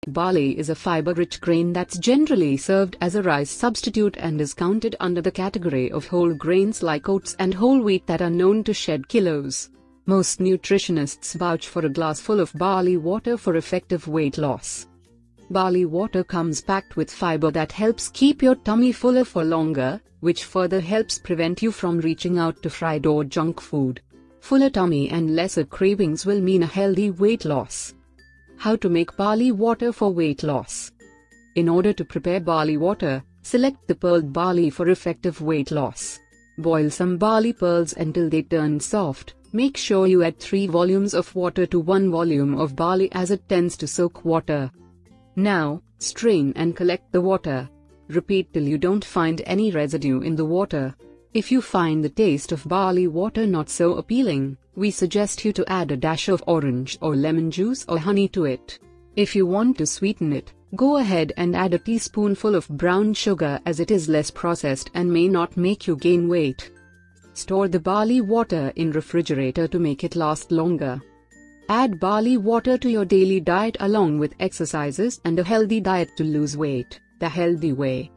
Barley is a fiber-rich grain that's generally served as a rice substitute and is counted under the category of whole grains like oats and whole wheat that are known to shed kilos. Most nutritionists vouch for a glassful of barley water for effective weight loss. Barley water comes packed with fiber that helps keep your tummy fuller for longer, which further helps prevent you from reaching out to fried or junk food. Fuller tummy and lesser cravings will mean a healthy weight loss. How to make barley water for weight loss. In order to prepare barley water, select the pearled barley for effective weight loss. Boil some barley pearls until they turn soft. Make sure you add 3 volumes of water to 1 volume of barley as it tends to soak water. Now, strain and collect the water. Repeat till you don't find any residue in the water. If you find the taste of barley water not so appealing, we suggest you to add a dash of orange or lemon juice or honey to it. If you want to sweeten it, go ahead and add a teaspoonful of brown sugar as it is less processed and may not make you gain weight. Store the barley water in refrigerator to make it last longer. Add barley water to your daily diet along with exercises and a healthy diet to lose weight, the healthy way.